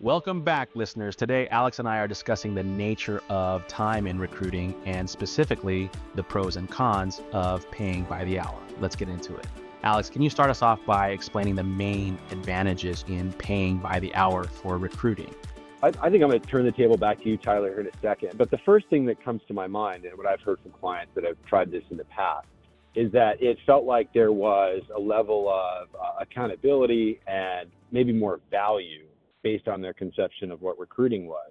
Welcome back, listeners. Today, Alex and I are discussing the nature of time in recruiting and specifically the pros and cons of paying by the hour. Let's get into it. Alex, can you start us off by explaining the main advantages in paying by the hour for recruiting? I think I'm going to turn the table back to you, Tyler, here in a second. But the first thing that comes to my mind, and what I've heard from clients that have tried this in the past, is that it felt like there was a level of accountability and maybe more value based on their conception of what recruiting was.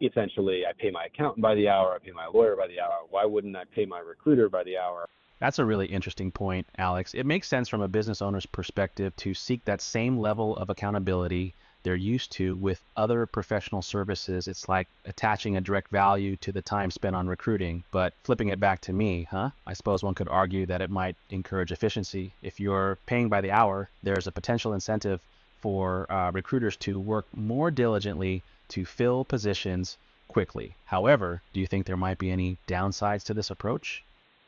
Essentially, I pay my accountant by the hour, I pay my lawyer by the hour. Why wouldn't I pay my recruiter by the hour? That's a really interesting point, Alex. It makes sense from a business owner's perspective to seek that same level of accountability they're used to with other professional services. It's like attaching a direct value to the time spent on recruiting, but flipping it back to me, I suppose one could argue that it might encourage efficiency. If you're paying by the hour, there's a potential incentive for recruiters to work more diligently to fill positions quickly. However, do you think there might be any downsides to this approach?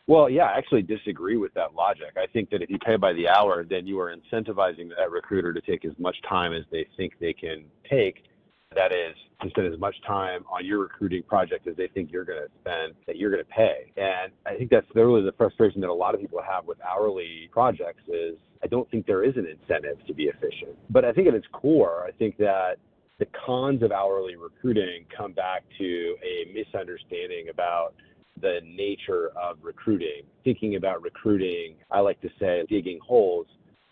Well, yeah, I actually disagree with that logic. I think that if you pay by the hour, then you are incentivizing that recruiter to take as much time as they think they can take. That is, to spend as much time on your recruiting project as they think you're going to spend, that you're going to pay. And I think that's literally the frustration that a lot of people have with hourly projects is I don't think there is an incentive to be efficient. But I think at its core, I think that the cons of hourly recruiting come back to a misunderstanding about the nature of recruiting. Thinking about recruiting, I like to say digging holes,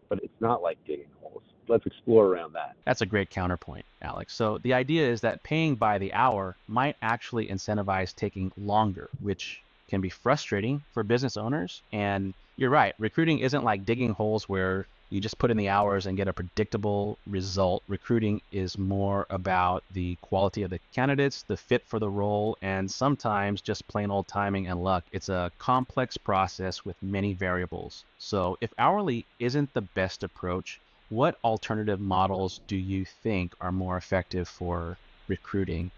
but it's not like digging holes. Let's explore around that. That's a great counterpoint, Alex. So the idea is that paying by the hour might actually incentivize taking longer, which can be frustrating for business owners. And you're right, recruiting isn't like digging holes where you just put in the hours and get a predictable result. Recruiting is more about the quality of the candidates, the fit for the role, and sometimes just plain old timing and luck. It's a complex process with many variables. So if hourly isn't the best approach, what alternative models do you think are more effective for recruiting?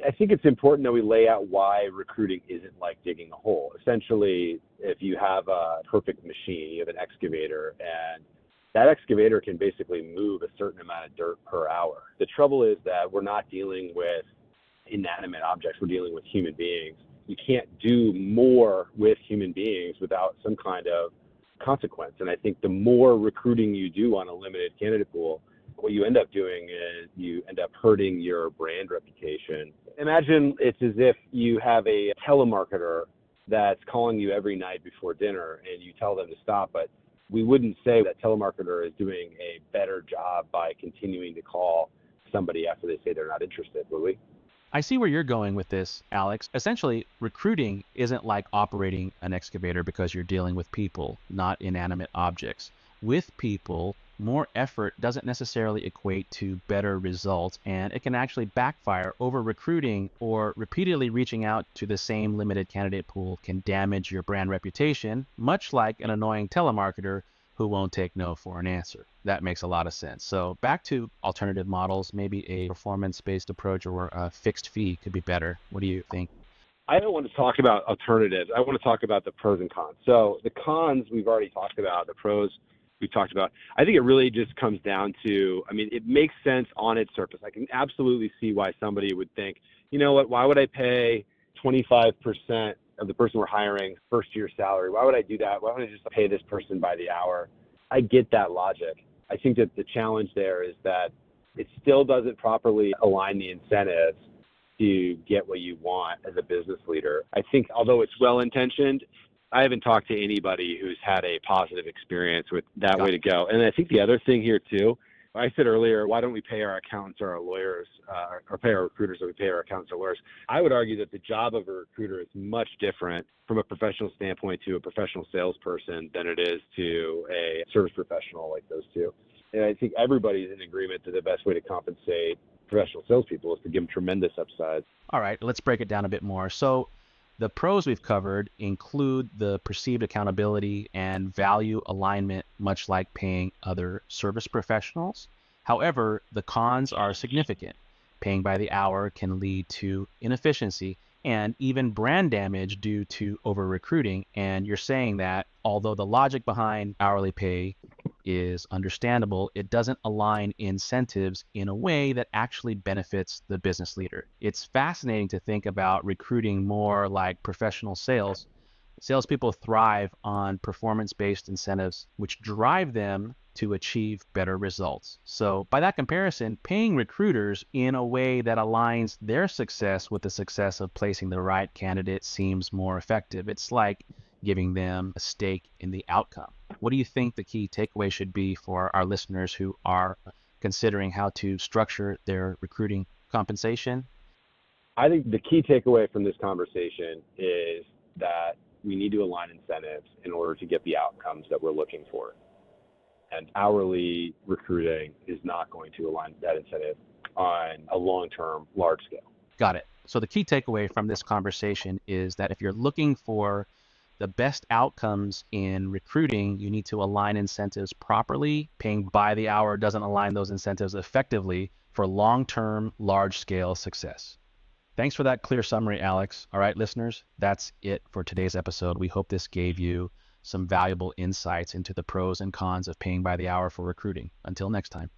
I think it's important that we lay out why recruiting isn't like digging a hole. Essentially, if you have a perfect machine, you have an excavator, and that excavator can basically move a certain amount of dirt per hour. The trouble is that we're not dealing with inanimate objects, we're dealing with human beings. You can't do more with human beings without some kind of consequence. And I think the more recruiting you do on a limited candidate pool, what you end up doing is you end up hurting your brand reputation. Imagine it's as if you have a telemarketer that's calling you every night before dinner and you tell them to stop, but we wouldn't say that telemarketer is doing a better job by continuing to call somebody after they say they're not interested, would we? I see where you're going with this, Alex. Essentially, recruiting isn't like operating an excavator because you're dealing with people, not inanimate objects. With people, more effort doesn't necessarily equate to better results, and it can actually backfire. Over recruiting or repeatedly reaching out to the same limited candidate pool can damage your brand reputation, much like an annoying telemarketer who won't take no for an answer. That makes a lot of sense. So back to alternative models, maybe a performance-based approach or a fixed fee could be better. What do you think? I don't want to talk about alternatives. I want to talk about the pros and cons. So the cons we've already talked about, the pros we've talked about. I think it really just comes down to, it makes sense on its surface. I can absolutely see why somebody would think, you know what, why would I pay 25% of the person we're hiring first year salary? Why would I do that? Why don't I just pay this person by the hour? I get that logic. I think that the challenge there is that it still doesn't properly align the incentives to get what you want as a business leader. I think although it's well-intentioned, I haven't talked to anybody who's had a positive experience with that way to go. And I think the other thing here too, I said earlier, why don't we pay our accountants or our lawyers, or pay our recruiters or we pay our accountants or lawyers? I would argue that the job of a recruiter is much different from a professional standpoint to a professional salesperson than it is to a service professional like those two. And I think everybody's in agreement that the best way to compensate professional salespeople is to give them tremendous upside. All right, let's break it down a bit more. So the pros we've covered include the perceived accountability and value alignment, much like paying other service professionals. However, the cons are significant. Paying by the hour can lead to inefficiency and even brand damage due to over recruiting. And you're saying that although the logic behind hourly pay is understandable, it doesn't align incentives in a way that actually benefits the business leader. It's fascinating to think about recruiting more like professional sales. Salespeople thrive on performance-based incentives, which drive them to achieve better results. So, by that comparison, paying recruiters in a way that aligns their success with the success of placing the right candidate seems more effective. It's like giving them a stake in the outcome. What do you think the key takeaway should be for our listeners who are considering how to structure their recruiting compensation? I think the key takeaway from this conversation is that we need to align incentives in order to get the outcomes that we're looking for. And hourly recruiting is not going to align that incentive on a long-term, large scale. Got it. So the key takeaway from this conversation is that if you're looking for the best outcomes in recruiting, you need to align incentives properly. Paying by the hour doesn't align those incentives effectively for long-term, large-scale success. Thanks for that clear summary, Alex. All right, listeners, that's it for today's episode. We hope this gave you some valuable insights into the pros and cons of paying by the hour for recruiting. Until next time.